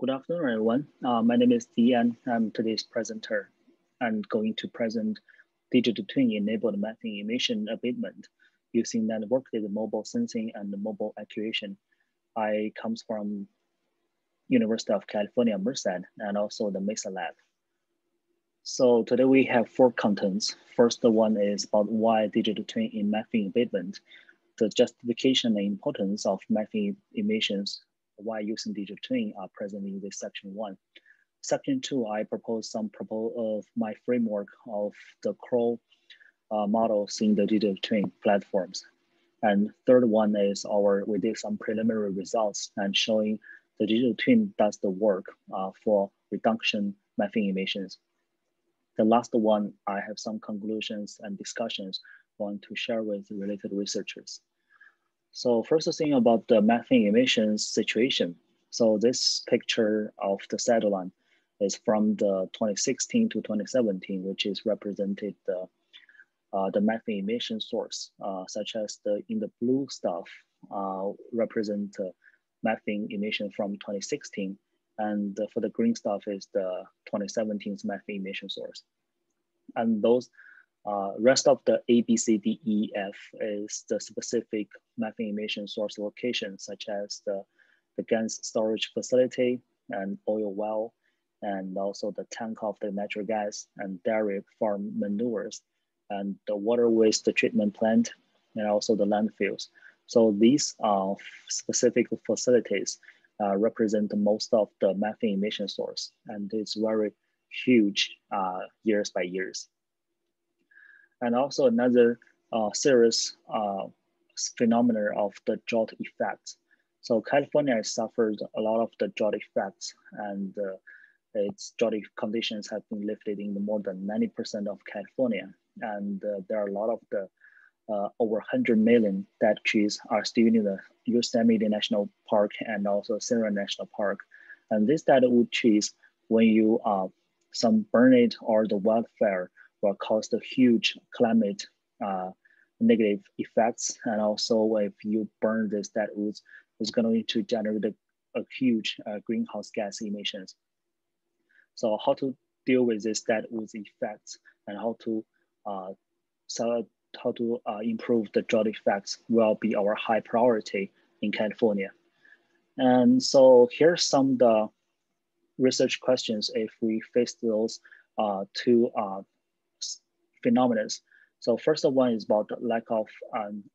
Good afternoon, everyone. My name is Di An. I'm today's presenter. I'm going to present digital twin-enabled methane emission abatement using networked mobile sensing and mobile actuation. I comes from University of California, Merced, and also the Mesa Lab. So today we have 4 contents. First one is about why digital twin in methane abatement, the justification and importance of methane emissions, why using digital twin are present in this section 1. Section 2, I propose some of my framework of the crawl models in the digital twin platforms. And third one is we did some preliminary results and showing the digital twin does the work for reduction methane emissions. The last one, I have some conclusions and discussions I want to share with related researchers. So first thing about the methane emissions situation. So this picture of the satellite is from the 2016 to 2017, which is represented the methane emission source, such as in the blue stuff represent methane emission from 2016, and for the green stuff is the 2017's methane emission source. And those rest of the A, B, C, D, E, F is the specific methane emission source location, such as the gas storage facility and oil well, and also the tank of the natural gas and dairy farm manures, and the water waste treatment plant, and also the landfills. So these specific facilities represent most of the methane emission source, and it's very huge years by years. And also another serious phenomena of the drought effects. So California has suffered a lot of the drought effects, and its drought conditions have been lifted in more than 90% of California. And there are a lot of the over 100 million dead trees are still in the Yosemite National Park and also Sierra National Park. And these dead wood trees, when you some burn it or the wildfire, will cause the huge climate negative effects. And also if you burn this dead woods, it's going to generate a huge greenhouse gas emissions. So how to deal with this dead woods effects and how to improve the drought effects will be our high priority in California. And so here's some of the research questions if we face those two phenomena. So first one is about the lack of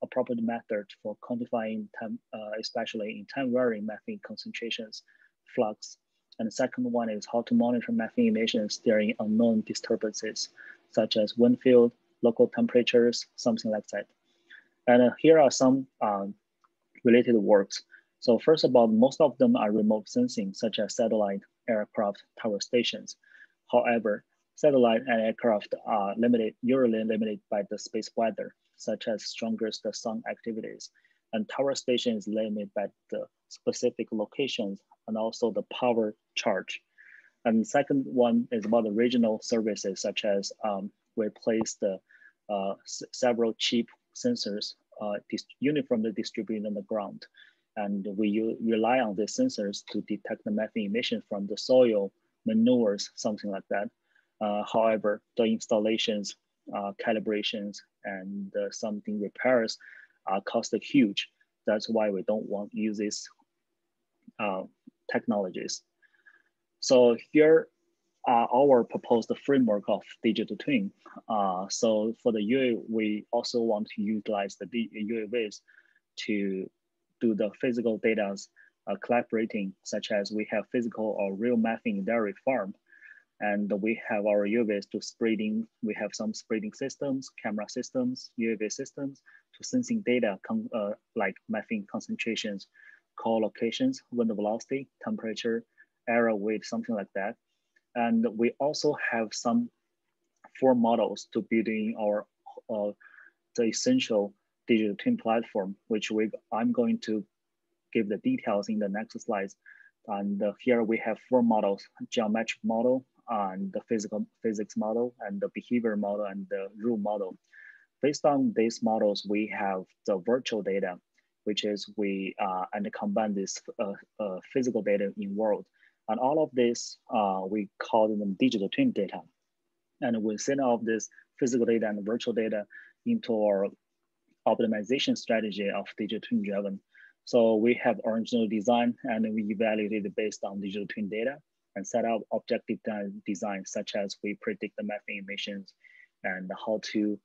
appropriate method for quantifying time, especially in time varying methane concentrations, flux. And the second one is how to monitor methane emissions during unknown disturbances, such as wind field, local temperatures, something like that. And here are some related works. So first of all, most of them are remote sensing, such as satellite, aircraft, tower stations. However, satellite and aircraft are usually limited by the space weather, such as strongest sun activities. And tower station is limited by the specific locations and also the power charge. And the second one is about the regional services, such as we place the several cheap sensors uniformly distributed on the ground. And we rely on these sensors to detect the methane emission from the soil, manures, something like that. However, the installations, calibrations, and something repairs cost huge. That's why we don't want to use these technologies. So here are our proposed framework of digital twin. So for the UAV, we also want to utilize the UAVs to do the physical data collaborating, such as we have physical or real methane dairy farm. And we have our UAVs to spreading. We have some spreading systems, camera systems, UAV systems to sensing data like methane concentrations, call locations, wind velocity, temperature, air weight, something like that. And we also have some 4 models to build in our the essential digital twin platform, which I'm going to give the details in the next slides. And here we have 4 models: geometric model, and the physics model, and the behavior model, and the rule model. Based on these models, we have the virtual data, which is and combine this physical data in world. And all of this, we call them digital twin data. And we send all of this physical data and virtual data into our optimization strategy of digital twin driven. So we have original design and we evaluated based on digital twin data and set up objective design, such as we predict the methane emissions and how to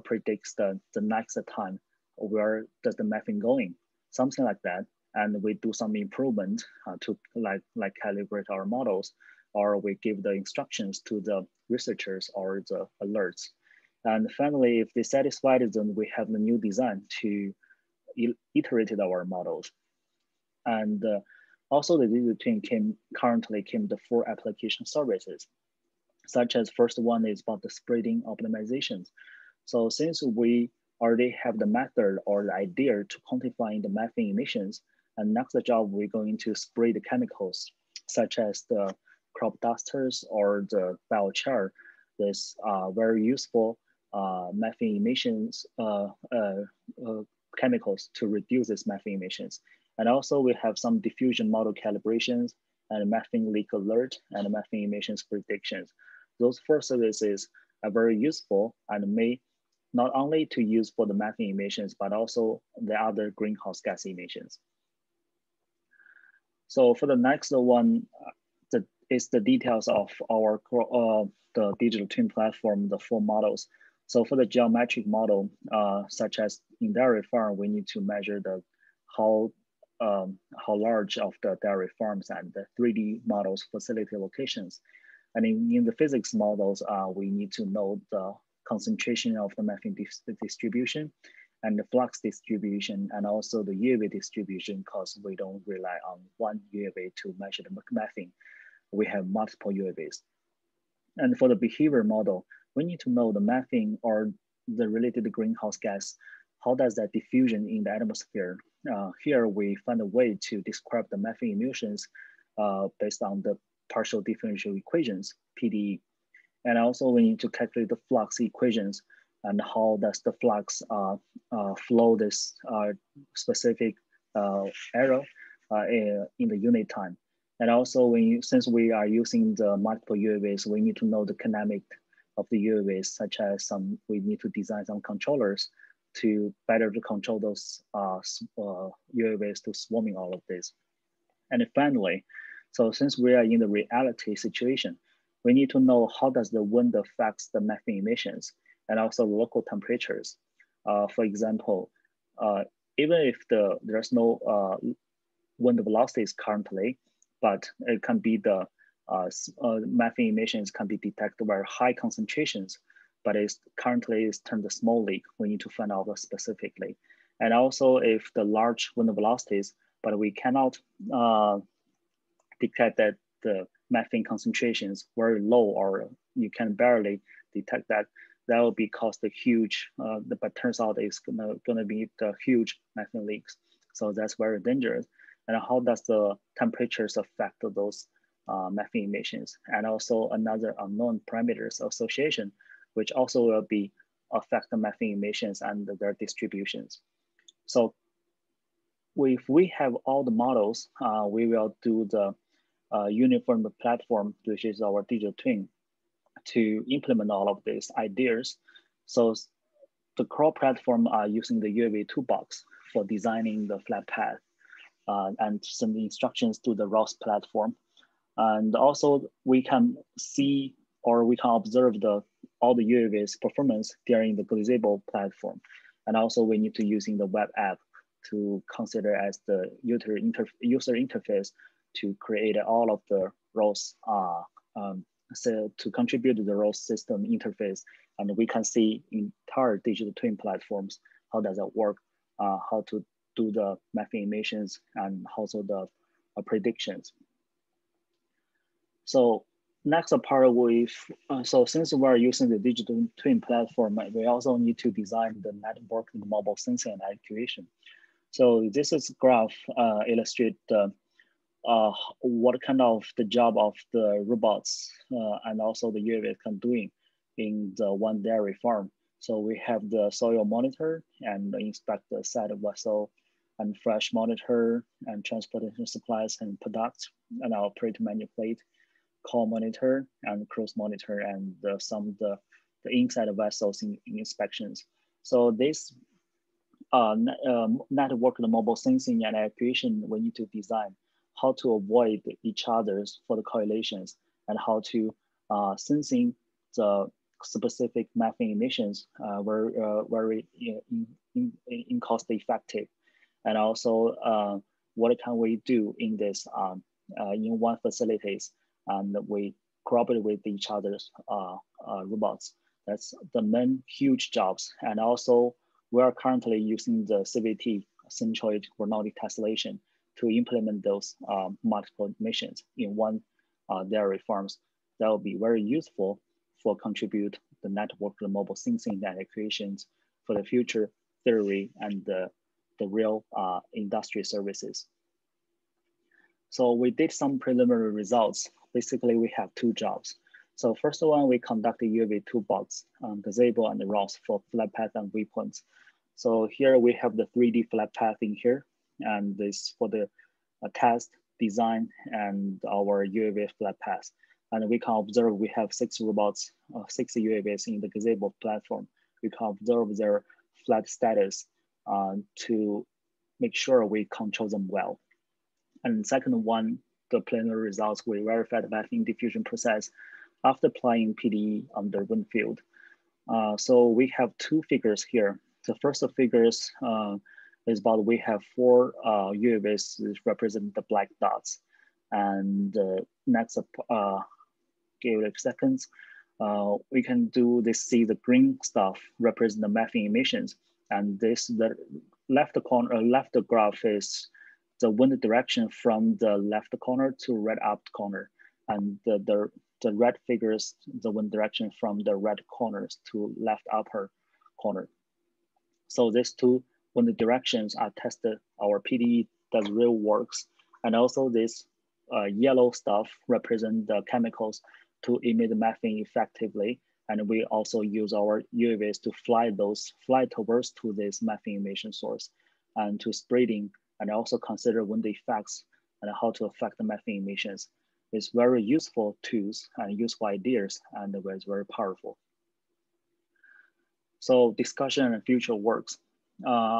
predict the next time, where does the methane going, something like that. And we do some improvement to like calibrate our models, or we give the instructions to the researchers or the alerts. And finally, if they satisfied, then we have the new design to iterate our models. And also the digital twin currently came the 4 application services, such as first one is about the spreading optimizations. So since we already have the method or the idea to quantify the methane emissions, and next job, we're going to spray the chemicals, such as the crop dusters or the biochar. This very useful methane emissions chemicals to reduce this methane emissions. And also we have some diffusion model calibrations and methane leak alert and methane emissions predictions. Those 4 services are very useful and may not only to use for the methane emissions, but also the other greenhouse gas emissions. So for the next one, is the details of our the digital twin platform, the 4 models. So for the geometric model, such as in dairy farm, we need to measure the how large of the dairy farms and the 3D models facility locations. And in the physics models, we need to know the concentration of the methane distribution and the flux distribution, and also the UV distribution, because we don't rely on one UV to measure the methane. We have multiple UVs. And for the behavior model, we need to know the methane or the related greenhouse gas. How does that diffusion in the atmosphere? Here we find a way to describe the methane emissions based on the partial differential equations, PDE. And also we need to calculate the flux equations and how does the flux flow this specific arrow in the unit time. And also since we are using the multiple UAVs, we need to know the kinematic of the UAVs, such as we need to design some controllers to better to control those UAVs to swarming all of this. And finally, so since we are in the reality situation, we need to know how does the wind affects the methane emissions and also local temperatures. For example, even if there's no wind velocities currently, but it can be the methane emissions can be detected by high concentrations, but it's currently is turned small leak. We need to find out specifically. And also if the large wind velocities, but we cannot detect that the methane concentrations very low, or you can barely detect that, that will be cause the huge, but turns out it's gonna be the huge methane leaks. So that's very dangerous. And how does the temperatures affect those methane emissions? And also another unknown parameters association, which also will be affect the methane emissions and their distributions. So if we have all the models, we will do the uniform platform, which is our digital twin, to implement all of these ideas. So the core platform are using the UAV toolbox for designing the flat path and some instructions to the ROS platform. And also we can see or we can observe all the UAV's performance during the Gazebo platform. And also we need to using the web app to consider as the user interface to create all of the ROS, so to contribute to the ROS system interface. And we can see entire digital twin platforms, how does that work, how to do the methane emissions and also the predictions. So next part so since we're using the digital twin platform, we also need to design the network, the mobile sensing and actuation. So this is graph illustrate what kind of the job of the robots and also the UAV can doing in the one dairy farm. So we have the soil monitor and inspect the side vessel and fresh monitor and transportation supplies and products, and operate manipulate, call monitor and cruise monitor, and some of the inside vessels in inspections. So this network mobile sensing and actuation, we need to design how to avoid each other's for the correlations and how to sensing the specific methane emissions very in cost effective. And also what can we do in this in one facilities, and we cooperate with each other's robots. That's the main huge jobs. And also we are currently using the CVT, centroid coordinate tessellation, to implement those multiple missions in one dairy farms. That will be very useful for contribute the network, the mobile sensing and actuations for the future theory and the real industry services. So we did some preliminary results. Basically, we have two jobs. So first one, we conducted UAV toolbox, gazebo and the ROS for flat path and waypoints. So here we have the 3D flat path in here, and this for the test, design, and our UAV flat path. And we can observe we have 6 robots, 6 UAVs in the gazebo platform. We can observe their flat status to make sure we control them well. And second one, the preliminary results, we verified the methane diffusion process after applying PDE on the wind field. So we have 2 figures here. The first figures is about we have 4 UAVs represent the black dots. And next, give it seconds. We can do this, see the green stuff represent the methane emissions. And this, the left corner, left graph is the wind direction from the left corner to right up corner. And the red figures, the wind direction from the right corners to left upper corner. So these 2 wind directions are tested. Our PDE does real works. And also this yellow stuff represent the chemicals to emit methane effectively. And we also use our UAVs to fly towards to this methane emission source and to spreading, and also consider wind effects and how to affect the methane emissions. It's very useful tools and useful ideas, and it's very powerful. So discussion and future works.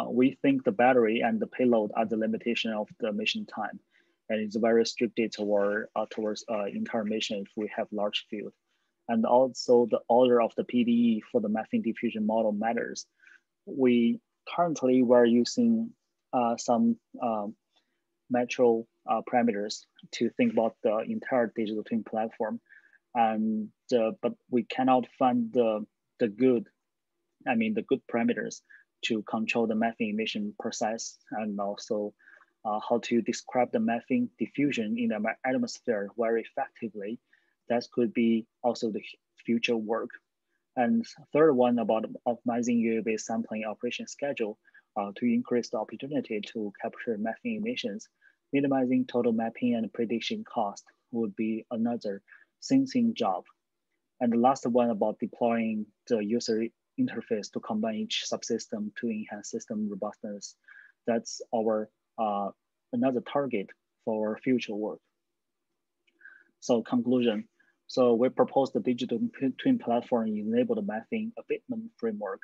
We think the battery and the payload are the limitation of the mission time, and it's very restricted towards entire mission if we have large field. And also the order of the PDE for the methane diffusion model matters. We currently were using some metro parameters to think about the entire digital twin platform, and but we cannot find the good parameters to control the methane emission process, and also how to describe the methane diffusion in the atmosphere very effectively. That could be also the future work. And third one about optimizing UAV sampling operation schedule to increase the opportunity to capture methane emissions. Minimizing total mapping and prediction cost would be another sensing job. And the last one about deploying the user interface to combine each subsystem to enhance system robustness. That's our another target for our future work. So conclusion. So we proposed the digital twin platform enabled methane abatement framework,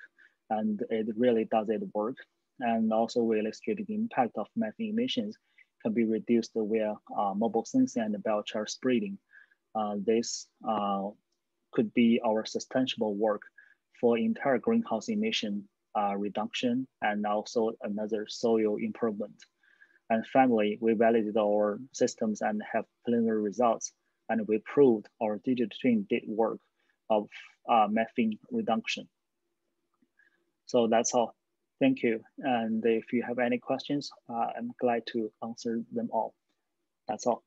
and it really does it work. And also we illustrated the impact of methane emissions can be reduced via mobile sensing and biochar spreading. This could be our sustainable work for entire greenhouse emission reduction, and also another soil improvement. And finally, we validated our systems and have preliminary results, and we proved our digital twin did work of methane reduction. So that's all. Thank you. And if you have any questions, I'm glad to answer them all. That's all.